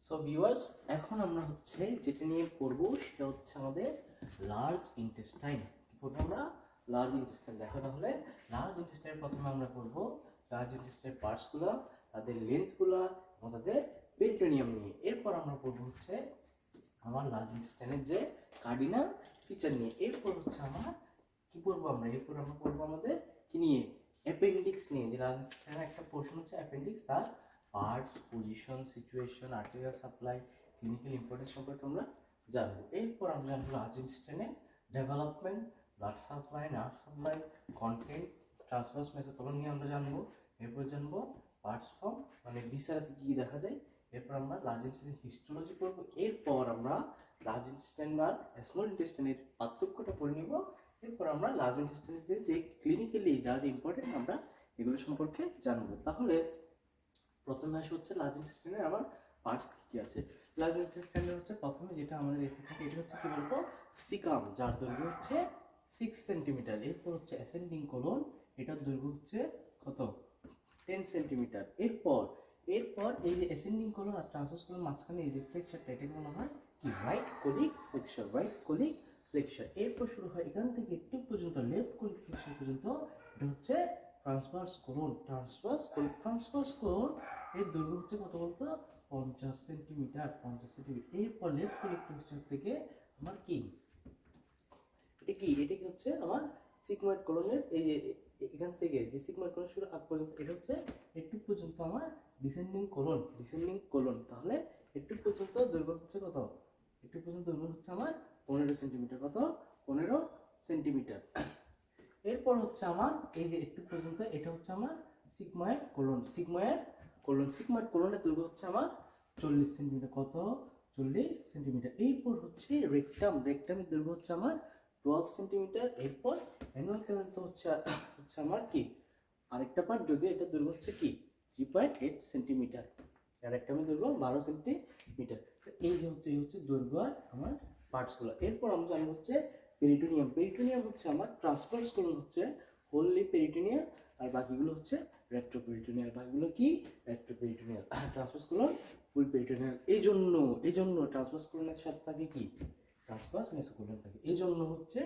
So viewers, এখন আমরা হচ্ছে যেটা নিয়ে পড়বো সেটা হচ্ছে আমাদের লার্জ ইন্টেস্টাইন। কি পড়বো আমরা? Large intestine. দেখো তাহলে লার্জ ইন্টেস্টাইন প্রথমে আমরা পড়বো লার্জ ইন্টেস্টাইন পার্টসগুলো, তাদের লেন্থগুলো এবং তাদের পেরিটোনিয়াম নিয়ে। এরপর আমরা পড়বো হচ্ছে আমার লার্জ ইন্টেস্টাইনের যে কার্ডিনাল ফিচার নিয়ে। এরপর হচ্ছে আমার কি পড়বো আমরা? এরপর আমরা পড়বো আমাদের কি নিয়ে? অ্যাপেন্ডিক্স নিয়ে। যে লার্জ ইন্টেস্টাইনের একটা পোর্শন হচ্ছে অ্যাপেন্ডিক্স, তার parts, position, situation, arterial supply, clinical importance সম্পর্কে আমরা জানবো। এরপর আমরা জানবো লার্জ ইন্টেস্টাইনের development, blood supply, nerve supply, content, transverse mesocolon নিয়ে আমরা জানবো। এরপর জানবো পার্টস ফর্ম, মানে বিসারাতে কি দেখা যায়। এরপর আমরা লার্জ ইন্টেস্টাইন হিস্টোলজি পড়বো। এরপর আমরা লার্জ ইন্টেস্টাইন আর স্মল ইন্টেস্টাইনের পার্থক্যটা পড়ে নিব। এরপর আমরা লার্জ ইন্টেস্টাইনের যে ক্লিনিক্যালি যা যা ইম্পর্টেন্ট আমরা এগুলো সম্পর্কে জানবো। তাহলে প্রথমে আসে হচ্ছে লার্জ ইন্টেস্টাইনের আমার পার্টস কি কি আছে। লার্জ ইন্টেস্টাইনের হচ্ছে প্রথমে যেটা আমাদের এতে থাকে এটা হচ্ছে কি বলতো? সিকাম, যার দৈর্ঘ্য হচ্ছে 6 সেন্টিমিটার। এরপর হচ্ছে অ্যাসেন্ডিং কোলন, এটার দৈর্ঘ্য হচ্ছে কত? 10 সেন্টিমিটার। এরপর এই যে অ্যাসেন্ডিং কোলন আর ট্রান্সভার্স কোলন মাঝখানে এই যে ফ্লেক্সারটা, এটাকে বলা হয় কি? Right colic flexor, right colic flexor. এরপর শুরু হয় এখান থেকে একটু পর্যন্ত লেফট কোলিক ফ্লেক্সার পর্যন্ত, এটা হচ্ছে ট্রান্সভার্স কোলন। ট্রান্সভার্স কোলন এর দৈর্ঘ্য হচ্ছে কত বলতো? 50 সেন্টিমিটার। এরপর লেফট কোলিক ফ্লেক্সার থেকে আমার কি এটা কি হচ্ছে আমার সিগময়েড কোলনের এই যে এখান থেকে যে সিগময়েড কোলন শুরু আগ পর্যন্ত, এটা হচ্ছে একটু পর্যন্ত আমার ডিসেন্ডিং কোলন। তাহলে একটু পর্যন্ত দৈর্ঘ্য হচ্ছে কত? একটু পর্যন্ত দৈর্ঘ্য হচ্ছে আমার 15 সেন্টিমিটার। কত? 15 সেন্টিমিটার। এরপর হচ্ছে আমার এই যে একটু পর্যন্ত, এটা হচ্ছে আমার সিগময়েড কোলনের দৈর্ঘ্য হচ্ছে আমার 40 সেন্টিমিটার। কত? 40 সেন্টিমিটার। এরপর হচ্ছে রেকটামের দৈর্ঘ্য হচ্ছে আমার 12 সেন্টিমিটার। এরপর অ্যানুয়াল ক্যানাল তো হচ্ছে আমার কি আরেকটা পার্ট, যদি এটা দৈর্ঘ্য হচ্ছে কি 3.8 সেন্টিমিটার। আর রেকটামের দৈর্ঘ্য 12 সেন্টিমিটার। এই হচ্ছে দৈর্ঘ্য আর আমার পার্টসগুলো। এরপর আমরা জানবো হচ্ছে পেরিটোনিয়াম হচ্ছে আমার ট্রান্সভার্স কোলন হচ্ছে হোললি পেরিটোনিয়াল, আর বাকিগুলো হচ্ছে রেট্রোপেরিটোনিয়াল। বাকিগুলো কি? রেট্রোপেরিটোনিয়াল। ট্রান্সভার্স কোলন ফুল পেরিটোনিয়াল। এই জন্য ট্রান্সভার্স কোলনের সাথে থাকে কি? ট্রান্সভার্স মেসোকোলন থাকে। এই জন্য হচ্ছে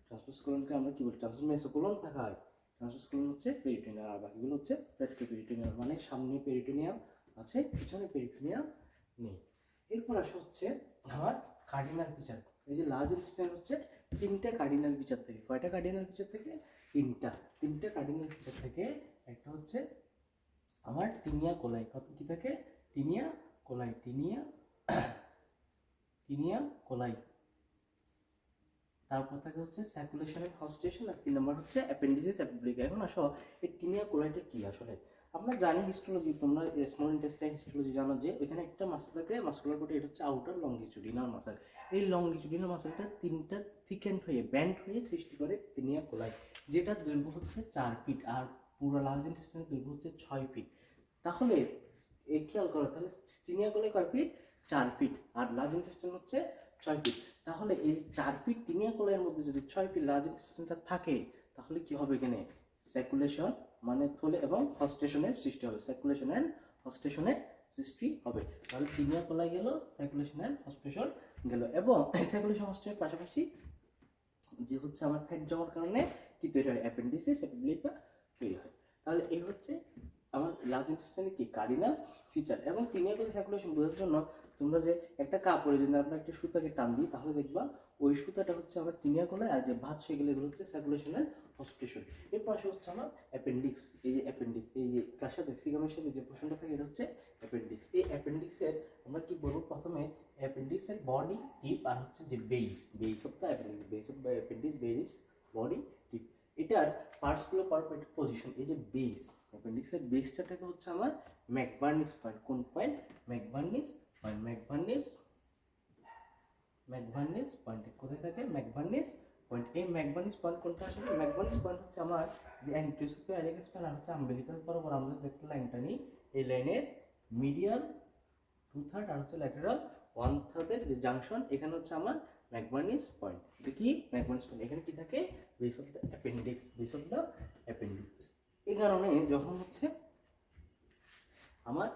ট্রান্সভার্স কোলনকে আমরা কি বলি? ট্রান্সভার্স মেসোকোলন থাকায় ট্রান্সভার্স কোলন হচ্ছে পেরিটোনিয়াল, আর বাকিগুলো হচ্ছে রেট্রোপেরিটোনিয়াল। মানে সামনে পেরিটোনিয়াম আছে, পিছনে পেরিটোনিয়াম নেই। এরপর আসা হচ্ছে আমার কার্ডিনাল ফিচার। এই যে লার্জ ইন্টেস্টাইন হচ্ছে তিনটা কার্ডিনাল ফিচার থেকে। কয়টা কার্ডিনাল ফিচার থেকে? তিনটা কার্ডিনাল ফিচার থেকে। একটা হচ্ছে আমার টিনিয়া কোলাই। কত কি থাকে? টিনিয়া কোলাই। তারপর থাকে হচ্ছে সার্কুলেশন এন্ড হস্টেশন, আর 3 নম্বর হচ্ছে অ্যাপেন্ডিসিস অ্যাপিব্লিকা। এখন আসো এই টিনিয়া কোলাইটা কি আসলে? আমরা জানি হিস্টোলজি, তোমরা স্মল ইন্টেস্টাইন হিস্টোলজি জানো যে ওইখানে একটা মাসল থাকে, মাসকুলার কোটি, এটা হচ্ছে আউটার লংগিচুডিনাল মাসল। এই লংগিচুডিনাল মাসলটা তিনটা থিকেন্ড হয়ে ব্যান্ড হয়ে সৃষ্টি করে টিনিয়া কোলাই, যেটার দৈর্ঘ্য হচ্ছে 4 ফিট, আর পুরো লার্জ ইন্টেস্টাইনের দৈর্ঘ্য হচ্ছে 6 ফিট। তাহলে এই খেয়াল করো, তাহলে টিনিয়া কোলাই কয় ফিট? 4 ফিট। আর লার্জ ইন্টেস্টাইন হচ্ছে 6 ফিট। তাহলে এই 4 ফিট টিনিয়া কোলাইয়ের মধ্যে যদি 6 ফিট লার্জ ইন্টেস্টাইনটা থাকে, তাহলে কি হবে? এখানে সার্কুলেশন মানে থলে এবং হস্টেশনের সৃষ্টি হবে। তাহলে টিনিয়া কোলাই গেল, সার্কুলেশন এন্ড হস্টেশন গেল, এবং সার্কুলেশন হস্টেশনের পাশাপাশি যে হচ্ছে আমার ফ্যাট জমার কারণে কি তৈরি হয়? অ্যাপেন্ডিসিস অ্যাপিব্লিকা তৈরি হয়। তাহলে এই হচ্ছে আমার লার্জ ইন্টেস্টাইনের কি কার্ডিনাল ফিচার। এবং টিনিয়া কোলাই সার্কুলেশন বোঝার জন্য তোমরা যে একটা কাপড়ে যদি আমরা একটা সুতাকে টান দিই, তাহলে দেখবা ওই সুতাটা হচ্ছে আমার টিনিয়া কোলাই, আর যে ভাঁজ সেগুলো এগুলো হচ্ছে সার্কুলেশন এন্ড হস্টেশন। এর পাশে হচ্ছে আমার অ্যাপেন্ডিক্স। এই যে অ্যাপেন্ডিক্স, এই যে কার সাথে? সিগামের সাথে যে পোর্শনটা থাকে, এটা হচ্ছে অ্যাপেন্ডিক্স। এই অ্যাপেন্ডিক্সের আমরা কি বলবো? প্রথমে অ্যাপেন্ডিক্সের বডি, টিপ, আর হচ্ছে যে base of the appendix, base body, tip. এটার পার্টসগুলো পারফেক্ট পজিশন। এই যে বেস, অ্যাপেন্ডিক্সের বেসটাকে হচ্ছে আমার ম্যাকবার্নিস পয়েন্ট। কোন পয়েন্ট? ম্যাকবার্নিস পয়েন্ট। কোথায় থাকে? ম্যাকবার্নিস পয়েন্ট। এই ম্যাকবার্নিস পয়েন্ট কোনটা আসলে? ম্যাকবার্নিস পয়েন্ট হচ্ছে আমার যে অ্যান্টিওসিপিয়াল আইলেক্স স্পাইন আর হচ্ছে আম্বিলিকাস বরাবর আমরা যে একটা লাইনটা নিই, এই লাইনের মিডিয়াল 2/3 আর হচ্ছে ল্যাটেরাল 1/3 এর যে জাংশন, এখানে হচ্ছে আমার ম্যাকবার্নিস পয়েন্ট। এটা কি? ম্যাকবার্নিস পয়েন্ট। এখানে কি থাকে? Base of the appendix. এই কারণে যখন হচ্ছে আমার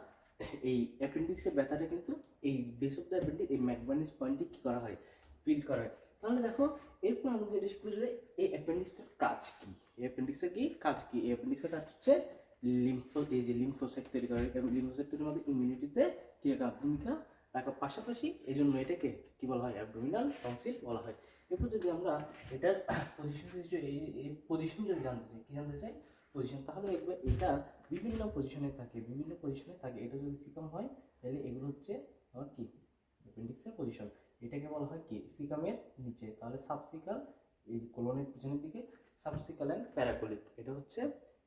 এই অ্যাপেন্ডিক্সের ব্যথাটা কিন্তু এই বেস অফ দ্য অ্যাপেন্ডিক্স এই ম্যাকবার্নিস পয়েন্টে কী করা হয়, ফিল করা হয়। তাহলে দেখো এরপর আমরা যেটা বুঝলে এই অ্যাপেন্ডিক্সটার কাজ কী, এই অ্যাপেন্ডিক্সের কি কাজ কী, এই অ্যাপেন্ডিক্সের কাজ হচ্ছে এই যে লিম্ফোসাইট তৈরি করে, এবং লিম্ফোসাইট তৈরির মধ্যে ইমিউনিটিতে কী একটা ভূমিকা রাখার পাশাপাশি এই জন্য এটাকে কী বলা হয়, অ্যাবডোমিনাল টনসিল বলা হয়। এরপর যদি আমরা এটার পজিশন এই পজিশন যদি জানতে চাই, কী জানতে চাই, পজিশন, তাহলে দেখবে এটা বিভিন্ন পজিশনে থাকে, বিভিন্ন পজিশনে থাকে। এটা যদি সিকাম হয় তাহলে এগুলো হচ্ছে আমার কি অ্যাপেন্ডিক্সের পজিশন। এটাকে বলা হয় কি সিকামের নিচে, তাহলে সাবসিকাল এই কোলনের পিছনের দিকে, সাবসিকাল অ্যান্ড প্যারাকোলিক। এটা হচ্ছে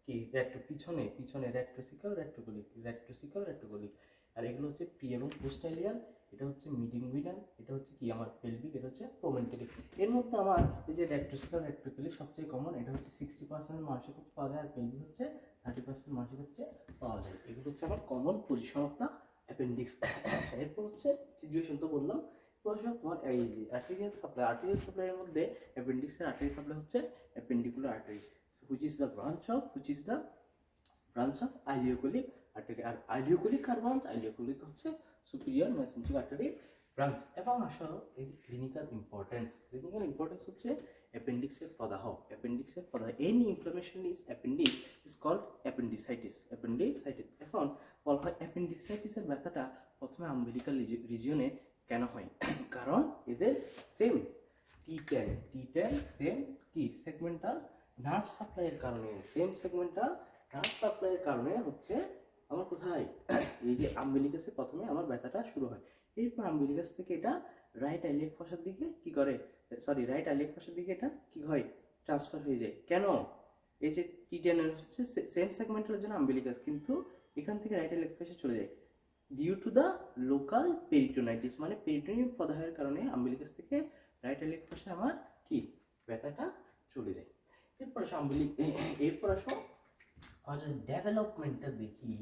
কি রেক্টো পিছনে, পিছনে রেক্টোসিকাল রেক্টোকোলিক, রেক্টোসিকাল রেক্টোকোলিক। আর এগুলো হচ্ছে প্রি এবং পোস্টাইলিয়াল, এটা হচ্ছে মিডিংগুইনাল, এটা হচ্ছে কি আমার পেলভিক, এটা হচ্ছে প্রোমেন্টেরিক। এর মধ্যে আমার এই যে রেক্টোসিকাল রেক্টোকোলিক সবচেয়ে কমন, এটা হচ্ছে 60% মানুষের ক্ষেত্রে পাওয়া যায়, আর পেলভিক হচ্ছে 30% মানুষের ক্ষেত্রে পাওয়া যায়। এগুলো হচ্ছে আমার common position of the appendix. এরপর হচ্ছে সিচুয়েশন তো বললাম, তোমার এই আর্টেরিয়াল সাপ্লাই, আর্টেরিয়াল সাপ্লাইয়ের মধ্যে অ্যাপেন্ডিক্সের আর্টারি সাপ্লাই হচ্ছে appendicular artery, which is the branch of ileocholic artery। আর ileocholic কার ব্রাঞ্চ, ileocholic হচ্ছে সুপিরিয়র মেসেঞ্জিক আর্টারির ব্রাঞ্চ। এবং আসলে এই যে ক্লিনিক্যাল ইম্পর্টেন্স হচ্ছে অ্যাপেন্ডিক্সের প্রদাহ, অ্যাপেন্ডিক্সের প্রদাহ। Any inflammation is appendix is called appendicitis, appendicitis. এখন বলা হয় অ্যাপেন্ডিসাইটিসের ব্যথাটা প্রথমে আম্বিলিকাল রিজিয়নে কেন হয়, কারণ এদের সেম টি10 সেম কি সেগমেন্টাল নার্ভ সাপ্লাইয়ের কারণে, সেম সেগমেন্টাল নার্ভ সাপ্লাইয়ের কারণে হচ্ছে আমার কোথায় এই যে আম্বিলিকাসে প্রথমে আমার ব্যথাটা শুরু হয়। এরপর আম্বিলিকাস থেকে এটা রাইট আইলিয়াক ফসার দিকে কি করে, রাইট আইলিয়াক ফসার দিকে এটা কি হয়, ট্রান্সফার হয়ে যায়। কেন, এই যে টি10 হচ্ছে সেম সেগমেন্টালের জন্য আম্বিলিকাস, কিন্তু এখান থেকে রাইট আইলিয়াক ফসে চলে যায় due to the local peritonitis, মানে পেরিটোনিয়াম প্রদাহের কারণে আম্বিলিকাস থেকে রাইট আইলিয়াক ফসে আমার কি ব্যথাটা চলে যায়। এরপর আসো ডেভেলপমেন্টটা দেখি।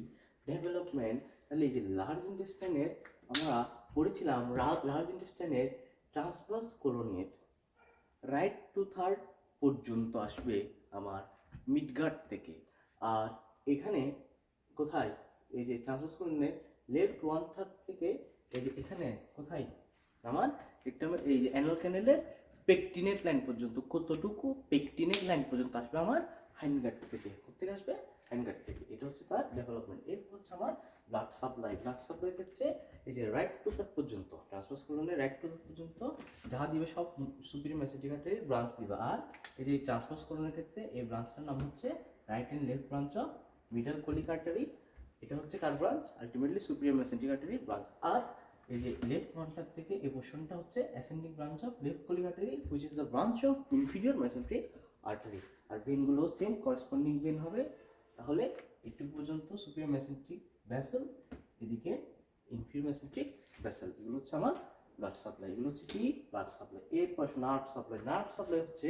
ডেভেলপমেন্ট, তাহলে এই যে লার্জ ইন্টেস্টাইনের আমরা পড়েছিলাম, লার্জ ইন্টেস্টাইনের ট্রান্সভার্স কোলনের রাইট টু থার্ড পর্যন্ত আসবে আমার মিডগার্ড থেকে। আর এখানে কোথায় এই যে ট্রান্সভার্স কোলনের লেফট 1/3 থেকে এই যে এখানে কোথায় আমার একটা এই যে অ্যানাল ক্যানেলের পেকটিনেট লাইন পর্যন্ত, কতটুকু পেকটিনেট লাইন পর্যন্ত আসবে আমার হাইন্ডগার্ড থেকে, কোথেকে আসবে হাইন্ডগার্ড থেকে। এটা হচ্ছে তার ডেভেলপমেন্ট। এরপর হচ্ছে আমার ব্লাড সাপ্লাই, ব্লাড সাপ্লাই ক্ষেত্রে এই যে রাইট টু থার্ড পর্যন্ত, ট্রান্সভার্স কোলনের রাইট টু থার্ড পর্যন্ত যা দিবে সব সুপিরিয়র মেসেঞ্জিক আর্টারির ব্রাঞ্চ দিবে। আর এই যে ট্রান্সভার্স কোলনের ক্ষেত্রে এই ব্রাঞ্চটার নাম হচ্ছে right and left branch of middle colic artery. এটা হচ্ছে কার ব্রাঞ্চ, আলটিমেটলি সুপিরিয়র মেসেঞ্জিক আর্টারির ব্রাঞ্চ। আর এই যে লেফট ফ্রন্টার থেকে এই পোর্শনটা হচ্ছে ascending branch of left colic artery, which is the branch of inferior mesenteric artery. আর ভেনগুলো সেম করেসপন্ডিং ভেন হবে। তাহলে একটু পর্যন্ত সুপিরিয়র মেসেন্ট্রিক ভেসেল, এদিকে ইনফিরিয়র মেসেন্ট্রিক ভেসেল। এগুলো হচ্ছে আমার ব্লাড সাপ্লাই, এগুলো হচ্ছে কি ব্লাড সাপ্লাই। এরপর নার্ভ সাপ্লাই, নার্ভ সাপ্লাই হচ্ছে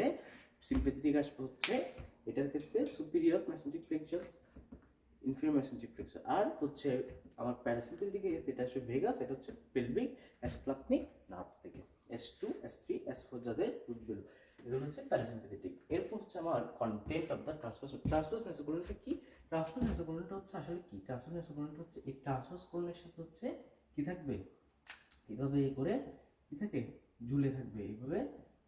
সিম্পেথেটিক আসবে হচ্ছে এটার ক্ষেত্রে superior mesenteric plexus, inferior mesenteric plexus. আর হচ্ছে আমার প্যারাসিম্পেথেটিক দিকে এটা আসবে ভেগাস, এটা হচ্ছে পেলভিক অ্যাসপ্লাকনিক নার্ভ থেকে। S2 S3 S4 যাদের উদ্বেল, এগুলো হচ্ছে প্যারাসিম্পেথেটিক। এরপর হচ্ছে আমার কন্টেন্ট অফ দ্য ট্রান্সভার্স মেসোকোলনটা কি, ট্রান্সভার্স মেসোকোলনটা হচ্ছে আসলে কি, ট্রান্সভার্স মেসোকোলনটা হচ্ছে এই ট্রান্সভার্স কোলনের সাথে হচ্ছে কি থাকবে, এইভাবে করে কি থাকে ঝুলে থাকবে, এইভাবে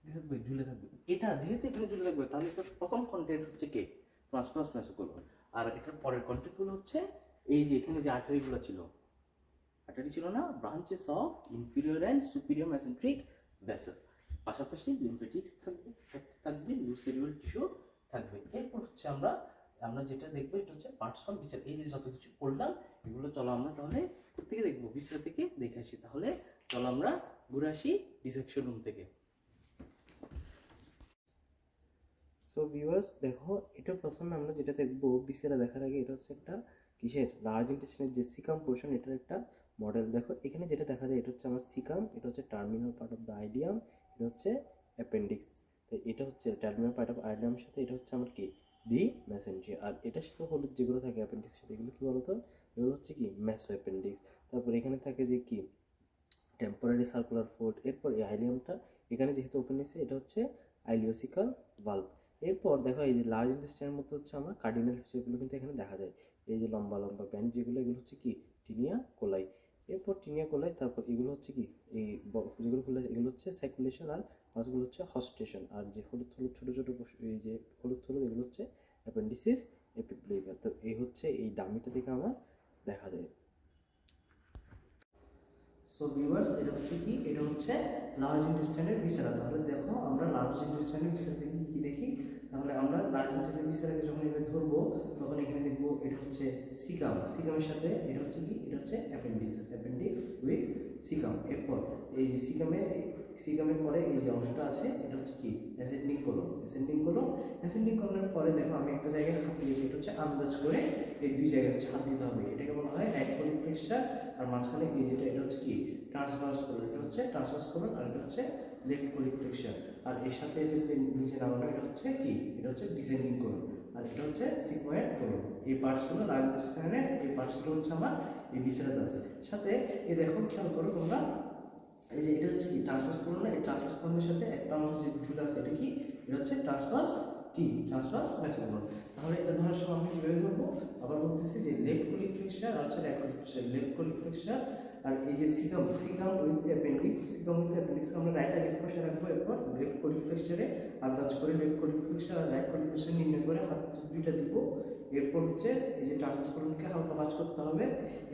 কি থাকবে ঝুলে থাকবে। এটা যেহেতু এখানে ঝুলে থাকবে তাহলে প্রথম কন্টেন্ট হচ্ছে কে, ট্রান্সভার্স মেসোকোলন। আর এটার পরের কন্টেন্টগুলো হচ্ছে এই যে এখানে যে আর্টারিগুলো ছিল, আর্টারি ছিল না, branches of inferior and superior mesenteric vessel, পাশাপাশি লিম্ফেটিক্স থাকবে লুসেরিয়াল টিস্যু থাকবে। এরপর হচ্ছে আমরা যেটা দেখবো এটা হচ্ছে পার্টস অফ ভিসারা। এই যে যত কিছু পড়লাম এগুলো চলো আমরা তাহলে কোথেকে দেখবো, ভিসারা থেকে দেখে আসি। তাহলে চলো আমরা ঘুরে আসি ডিসেকশন রুম থেকে। সো ভিউয়ার্স দেখো, এটা প্রথমে আমরা যেটা দেখবো ভিসেরা দেখার আগে, এটা হচ্ছে একটা কিসের লার্জ ইন্টেস্টাইনের যে সিকাম পোর্শন, এটার একটা মডেল। দেখো এখানে যেটা দেখা যায় এটা হচ্ছে আমার সিকাম, এটা হচ্ছে terminal part of the ileum, এটা হচ্ছে অ্যাপেন্ডিক্স। তো এটা হচ্ছে টার্মিনাল পার্ট অফ আইলিয়ামের সাথে এটা হচ্ছে আমার কি দি মেসেঞ্জি। আর এটার সাথে হলুদ যেগুলো থাকে অ্যাপেন্ডিক্সের সাথে, এগুলো কি বলতো, এগুলো হচ্ছে কি মেসো অ্যাপেন্ডিক্স। তারপর এখানে থাকে যে কি টেম্পোরারি সার্কুলার ফোল্ড। এরপর এই আইলিয়ামটা এখানে যেহেতু ওপেন হয়েছে, এটা হচ্ছে আইলিওসিকাল ভালভ। এরপর দেখো এই যে লার্জ ইন্টেস্টাইনের মধ্যে হচ্ছে আমার কার্ডিনাল ফিচারগুলো কিন্তু এখানে দেখা যায়। এই যে লম্বা লম্বা ব্যান্ড যেগুলো, এগুলো হচ্ছে কি টিনিয়া কোলাই। এরপর টিনিয়া কোলাই, তারপর এগুলো হচ্ছে কি, এই যেগুলো ফুল আছে এগুলো হচ্ছে সাইকুলেশন, আর মাছগুলো হচ্ছে হস্টেশন, আর যে হলুদ হলুদ ছোটো ছোটো এই যে হলুদ হলুদ এগুলো হচ্ছে অ্যাপেন্ডিসিস এপিপ্লেইকা। তো এই হচ্ছে এই ডামিটা থেকে আমার দেখা যায়। সো ভিউয়ার্স, এটা হচ্ছে কি, এটা হচ্ছে লার্জ ইন্টেস্টাইনের ভিসেরা। তাহলে দেখো আমরা লার্জ ইন্টেস্টাইনের ভিসেরা থেকে কি দেখি, তাহলে আমরা লার্জ ইন্টেস্টাইনের ভিসেরাকে যখন এভাবে ধরবো তখন এখানে দেখবো এটা হচ্ছে সিকাম, সিকামের সাথে এটা হচ্ছে কি, এটা হচ্ছে অ্যাপেন্ডিক্স, অ্যাপেন্ডিক্স উইথ সিকাম। এরপর এই যে সিকামের পরে এই যে অংশটা আছে এটা হচ্ছে কি, ascending colon, ascending colon. Ascending কোলনের পরে দেখো আমি একটা জায়গায় হাত দিয়েছি, এটা হচ্ছে আন্দাজ করে এই দুই জায়গায় হচ্ছে হাত দিতে হবে। এটাকে বলা হয় রাইট কোলিক ফ্লেক্সার, আর মাঝখানে এই যেটা এটা হচ্ছে কি ট্রান্সভার্স কোলন, এটা হচ্ছে ট্রান্সভার্স কোলন, আর এটা হচ্ছে লেফট কোলিক ফ্লেক্সার। আর এর সাথে এটা যে নিচে নামানো এটা হচ্ছে কি, এটা হচ্ছে ডিসেন্ডিং কোলন, আর এটা হচ্ছে সিগময়েড কোলন। এই পার্টসগুলো লার্জ ইন্টেস্টাইনের এই পার্টসগুলো হচ্ছে আমার এই ভিসেরাতে আছে। সাথে এই দেখো খেয়াল করো তোমরা, এই যে এটা হচ্ছে কি ট্রান্সভার্স কোলন, এই ট্রান্সভার্স কোলনের সাথে একটা অংশ যে ঝুলে আছে এটা কি, এটা হচ্ছে ট্রান্সভার্স কি, ট্রান্সভার্স মেসোকোলন। তাহলে এটা ধরার সময় আমরা কিভাবে করবো, আবার বলতেছি যে লেফট কোলিক ফ্লেক্সার আর হচ্ছে right colic flexure, left colic flexure আর এই যে caecum, caecum with appendix, caecum with appendix আমরা রাইট আর লেফট পাশে রাখবো। এরপর লেফট কোলিক ফ্লেক্সারে আন্দাজ করে লেফট কোলিক ফ্লেক্সার আর রাইট কোলিক ফ্লেক্সার নির্ণয় করে হাত দুইটা দিব। এরপর হচ্ছে এই যে ট্রান্সভার্স কোলনকে হালকা ভাঁজ করতে হবে।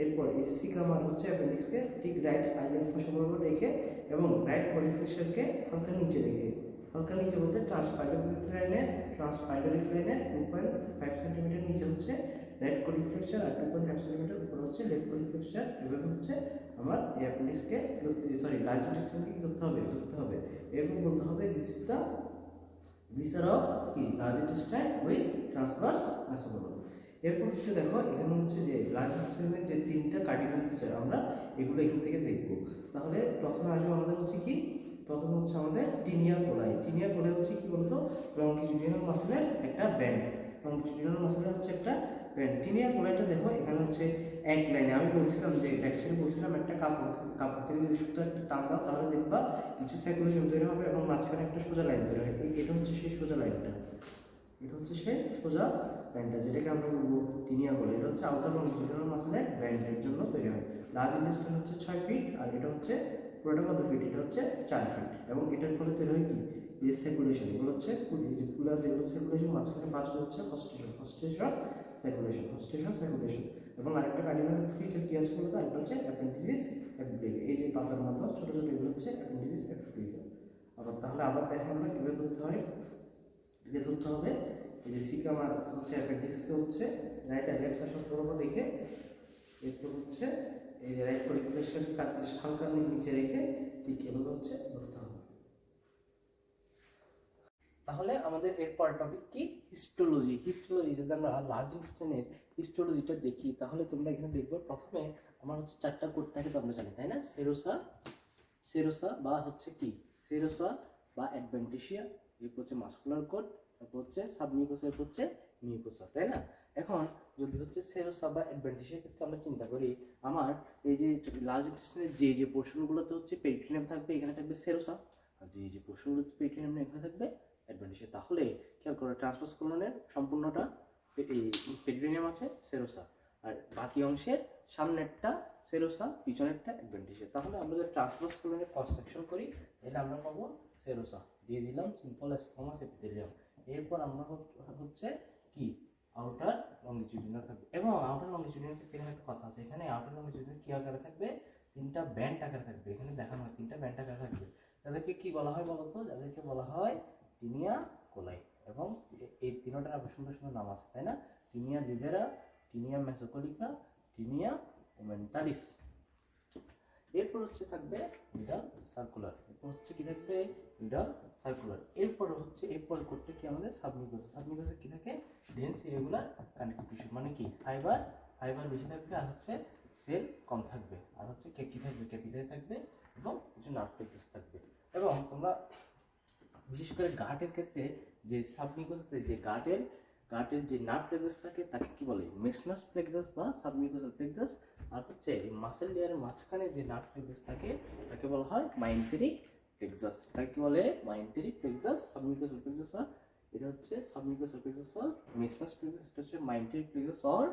এরপর এই যে সিকাম আর হচ্ছে অ্যাপেন্ডিক্সকে ঠিক রাইট আর লেফট পাশে বরাবর রেখে এবং রাইট কোলিক ফ্লেক্সারকে হালকা নিচে রেখে, হালকা নিচে বলতে ট্রান্সপাইলোরিক লাইনের 2.5 সেন্টিমিটার নিচে হচ্ছে রাইট কোলিক ফ্লেক্সার, আর 2.5 সেন্টিমিটার উপরে হচ্ছে লেফট কোলিক ফ্লেক্সার। এভাবে হচ্ছে আমার এই অ্যাপেন্ডিক্সকে লার্জ ইন্টেস্টাইনকে কি করতে হবে, ধরতে হবে। এরপর বলতে হবে this is the viscera of কি লার্জ ইন্টেস্টাইন উইথ ট্রান্সভার্স মেসোকোলন। এরপর হচ্ছে দেখো এখানে হচ্ছে যে লার্জ ইন্টেস্টাইনের যে তিনটা কার্ডিনাল ফিচার আমরা এগুলো এখান থেকে দেখব। তাহলে প্রথমে আসবে আমাদের হচ্ছে কি, প্রথম হচ্ছে আমাদের টিনিয়া কোলাই। টিনিয়া কোলাই হচ্ছে কি বলতো, লংগিটিউডিনাল মাসলের একটা ব্যান্ড, লংগিটিউডিনাল মাসলের হচ্ছে একটা ব্যান্ড। টিনিয়া কোলাইটা দেখো এখানে হচ্ছে এক লাইনে, আমি বলছিলাম যে ব্যাকসাইডে বলছিলাম একটা কাপড় থেকে যদি সুতো একটা টান দাও তাহলে দেখবা কিছু সাইকুলেশন তৈরি হবে এবং মাঝখানে একটা সোজা লাইন তৈরি হয়। এটা হচ্ছে সেই সোজা লাইনটা, এটা হচ্ছে সেই সোজা লাইনটা যেটাকে আমরা বলবো টিনিয়া কোলাই। এটা হচ্ছে আউটার লংগিটিউডিনাল মাসলের ব্যান্ডের জন্য তৈরি হয়। লার্জ ইন্টেস্টাইন হচ্ছে 6 ফিট, আর এটা হচ্ছে পুরোটা কত ফিট, এটা হচ্ছে 4 ফিট। এবং এটার ফলে তৈরি হয় কি, এই যে সাইকুলেশন, এগুলো হচ্ছে এই যে ফুল আছে এগুলো সাইকুলেশন, মাঝখানে পাঁচটা হচ্ছে হস্টেশন, হস্টেশন সাইকুলেশন, হস্টেশন সাইকুলেশন। এবং আরেকটা কার্ডিনাল ফিচার কি আছে বলতো, একটা হচ্ছে অ্যাপেন্ডিসিস এপিপ্লেইকা। এই যে পাতার মতো ছোট ছোট এগুলো হচ্ছে অ্যাপেন্ডিসিস এপিপ্লেইকা। আবার তাহলে আবার দেখেন আমরা কিভাবে ধরতে হয়, এটা ধরতে হবে এই যে সিকাম আর হচ্ছে অ্যাপেন্ডিক্সকে হচ্ছে রাইট আর লেফট পাশে বরাবর রেখে, এরপর হচ্ছে এই যে রাইট কোলিক ফ্লেক্সারকে হালকা নিচে রেখে ঠিক এভাবে হচ্ছে ধরতে হবে। তাহলে আমাদের এরপর টপিক কি, হিস্টোলজি। হিস্টোলজি যদি আমরা লার্জ ইন্টেস্টাইনের হিস্টোলজিটা দেখি তাহলে তোমরা এখানে দেখবে প্রথমে আমার হচ্ছে 4টা কোড থাকে তো আমরা জানি তাই না, সেরোসা, সেরোসা বা হচ্ছে কি সেরোসা বা অ্যাডভেন্টিসিয়া, এরপর হচ্ছে মাসকুলার কোড, তারপর হচ্ছে সাবমিউকোসা, এরপর হচ্ছে মিউকোসা, তাই না। এখন যদি হচ্ছে সেরোসা বা অ্যাডভেন্টিসিয়ার ক্ষেত্রে আমরা চিন্তা করি, আমার এই যে লার্জ ইন্টেস্টাইনের যে পোর্শনগুলোতে হচ্ছে পেরিটোনিয়াম থাকবে এখানে থাকবে সেরোসা, আর যে পোর্শনগুলোতে পেরিটোনিয়াম নেই এখানে থাকবে অ্যাডভেন্টিসিয়া। তাহলে খেয়াল করো ট্রান্সভার্স কোলনের সম্পূর্ণটা এই পেরিটোনিয়াম আছে সেরোসা, আর বাকি অংশের সামনেরটা সেরোসা, পিছনেরটা অ্যাডভেন্টিসিয়া। তাহলে আমরা যদি ট্রান্সভার্স কোলনের ক্রস সেকশন করি তাহলে আমরা পাবো সেরোসা, দিয়ে দিলাম সিম্পল স্কোমাস এপিথেলিয়াম। এরপর আমরা হচ্ছে কি আউটার লংগিটিউডিনাল থাকবে, এবং আউটার লংগিটিউডিনাল ক্ষেত্রে এখানে একটা কথা আছে, এখানে আউটার লংগিটিউডিনাল কি আকারে থাকবে, 3টা ব্যান্ড আকারে থাকবে। এখানে দেখানো হয় 3টা ব্যান্ড আকারে থাকবে। তাদেরকে কি বলা হয় বলতো, যাদেরকে বলা হয় টিনিয়া কোলাই। এবং এই তিনটার আবার সুন্দর সুন্দর নাম আছে তাই না, টিনিয়া লিভেরা, টিনিয়া মেসোকোলিকা, টিনিয়া ওমেন্টালিস। এরপর হচ্ছে থাকবে মিডাল সার্কুলার, এরপর হচ্ছে কি থাকবে মিডাল সার্কুলার। এরপর হচ্ছে এরপর করতে কি আমাদের সাবমিউকোসা, সাবমিউকোসা কি থাকে, ডেন্স ইরেগুলার কানেক্টিভ টিস্যু, মানে কি ফাইবার, ফাইবার বেশি থাকবে আর হচ্ছে সেল কম থাকবে, আর হচ্ছে কি থাকবে, ক্যাপিলারি থাকবে এবং কিছু নার্ভ প্লেক্সাস থাকবে। এবং তোমরা বিশেষ করে গার্টের ক্ষেত্রে যে সাবমিউকোসাতে যে গার্টের যে নার্ভ প্লেক্সাস থাকে তাকে কি বলে, মেসনাস প্লেক্সাস বা সাবমিউকোসাল প্লেক্সাস। আর হচ্ছে এই মাসেল লেয়ারের মাঝখানে যে নার্ভ প্লেক্সাস থাকে তাকে বলা হয় মাইন্টেরিক প্লেক্সাস, তাকে বলে মাইন্টেরিক প্লেক্সাস, সাবমিউকোসাল প্লেক্সাস। আর এটা হচ্ছে সাবমিউকোসাল প্লেক্সাস আর মেসনাস প্লেক্সাস, এটা হচ্ছে মাইন্টেরিক প্লেক্সাস অর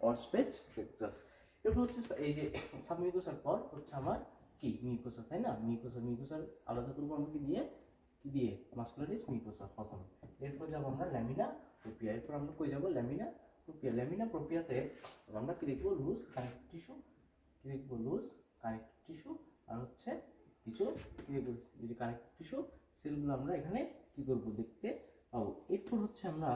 অরস্পেচ প্লেক্সাস। এরপর হচ্ছে এই যে সাবমিউকোসার পর হচ্ছে আমার কি মিউকোসা, তাই না? মিউকোসার আলাদা করবো আমরা কি দিয়ে মাস্কুলারিস মিউকোসা প্রথম। এরপর যাবো আমরা ল্যামিনা প্রোপিয়া। এরপর আমরা কই যাবো? ল্যামিনা প্রোপিয়া। ল্যামিনা প্রোপিয়াতে আমরা কি দেখবো? লুজ কানেক্টিভ টিস্যু, কি দেখবো? লুজ কানেক্টিভ টিস্যু, আর হচ্ছে কিছু কি দেখবো? এই যে কানেক্টিভ টিস্যু সেলগুলো আমরা এখানে কি করবো? দেখতে পাবো। এরপর হচ্ছে আমরা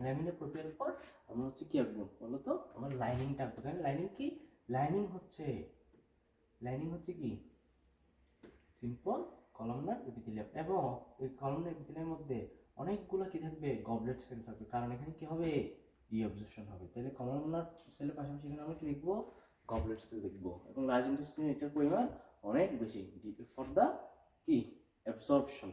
ল্যামিনা প্রোপিয়ার পর আমরা হচ্ছে কি আঁকবো বলো তো? আমার লাইনিংটা আঁকবো। তাই লাইনিং কি? লাইনিং হচ্ছে কি? সিম্পল কলামনার এপিথেলিয়াম, এবং এই কলামনার এপিথেলিয়ামের মধ্যে অনেকগুলো কি থাকবে? গবলেট সেল থাকবে, কারণ এখানে কি হবে? রিঅবজর্পশন হবে। তাহলে কলামনার সেলের পাশাপাশি এখানে আমরা কি দেখবো? গবলেট সেল দেখবো। এবং লার্জ ইন্টেস্টাইনে এটার পরিমাণ অনেক বেশি ফর দ্য কি অ্যাবজর্পশন,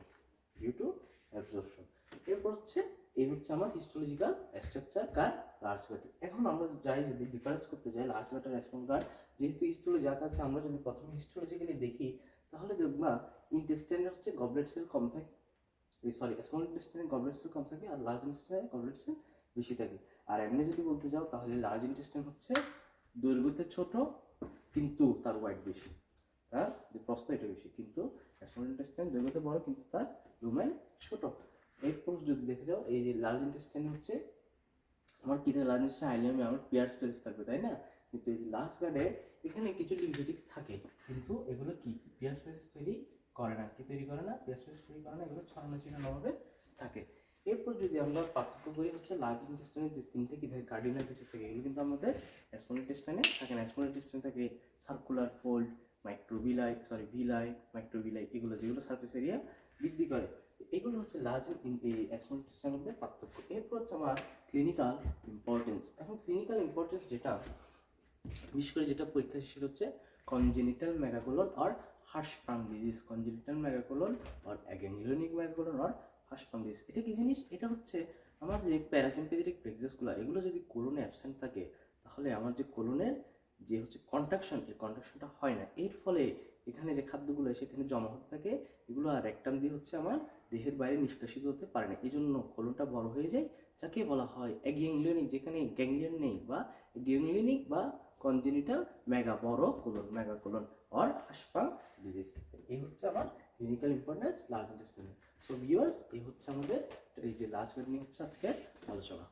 ডিউ টু অ্যাবজর্পশন। এরপর হচ্ছে এই হচ্ছে আমার হিস্টোলজিক্যাল স্ট্রাকচার কার? লার্জ গাটের। এখন আমরা যাই যদি ডিফারেন্স করতে যাই লার্জ গাট আর স্মল গাট, যেহেতু হিস্টোলজি আছে, আমরা যদি প্রথমে হিস্টোলজিক্যালি দেখি তাহলে দেখবা ইন্টেস্টাইনে হচ্ছে গবলেট সেল কম থাকে, সরি স্মল ইন্টেস্টাইনে গবলেট সেল কম থাকে, আর লার্জ ইন্টেস্টাইনে গবলেট সেল বেশি থাকে। আর এমনি যদি বলতে যাও তাহলে লার্জ ইন্টেস্টাইন হচ্ছে দৈর্ঘ্যতে ছোট কিন্তু তার ওয়াইড বেশি, তার যে প্রস্থ এটা বেশি, কিন্তু স্মল ইন্টেস্টাইন দৈর্ঘ্যতে বড় কিন্তু তার লুমেন ছোট। এরপর যদি দেখে যাও এই যে লার্জ ইন্টেস্টাইন হচ্ছে আমার কি থাকে? লার্জ ইন্টেস্টাইন আইলিয়ামে আমার পিয়ার স্পেস থাকবে, তাই না? কিন্তু এই যে লার্জ গার্ডে এখানে কিছু লিম্ফোসাইটিস থাকে, কিন্তু এগুলো কি পিয়ার স্পেস তৈরি করে না, কি তৈরি করে না? পিয়ার স্পেস তৈরি করে না, এগুলো ছড়ানো ছিটানোভাবে থাকে। এরপর যদি আমরা পার্থক্য করি হচ্ছে লার্জ ইন্টেস্টাইনে যে তিনটে কি থাকে? কার্ডিনাল ফিচার থাকে, এগুলো কিন্তু আমাদের স্মল ইন্টেস্টাইনে থাকে না। স্মল ইন্টেস্টাইনে থাকে circular fold, microvilli, villi, microvilli, এগুলো যেগুলো সারফেস এরিয়া বৃদ্ধি করে। এগুলো হচ্ছে লার্জ স্মল ইন্টেস্টাইনের মধ্যে পার্থক্য। এরপর হচ্ছে আমার ক্লিনিক্যাল ইম্পর্টেন্স। এখন ক্লিনিক্যাল ইম্পর্টেন্স যেটা বিশেষ করে যেটা পরীক্ষা সেটা হচ্ছে কনজেনিটাল মেগাকোলন আর হার্শপাং ডিজিজ। কনজেনিটাল মেগাকোলন আর অ্যাগেনিওনিক মেগাকোলন আর হার্শপাং ডিজিজ। এটা কি জিনিস? এটা হচ্ছে আমার যে প্যারাসিম্পেথেটিক প্লেক্সাসগুলো, এগুলো যদি কোলনে অ্যাবসেন্ট থাকে তাহলে আমার যে কোলনের যে হচ্ছে কন্ট্রাকশন, এই কন্ট্রাকশনটা হয় না। এর ফলে এখানে যে খাদ্যগুলো সেখানে জমা হতে থাকে, এগুলো আর রেকটাম দিয়ে হচ্ছে আমার দেহের বাইরে নিষ্কাশিত হতে পারে না। এই জন্য কোলনটা বড় হয়ে যায়, যাকে বলা হয় অ্যাগেনিওনিক, যেখানে গ্যাংলিয়ন নেই, বা গ্যাংলিয়নিক বা কনজেনিটাল মেগা বড় colon, megacolon or Hirschsprung disease. এই হচ্ছে আমার ক্লিনিক্যাল ইম্পর্টেন্স লার্জ ইন্টেস্টাইনের। সো ভিউয়ার্স, এই হচ্ছে আমাদের এই যে লার্জ গাট নিয়ে হচ্ছে আজকের আলোচনা।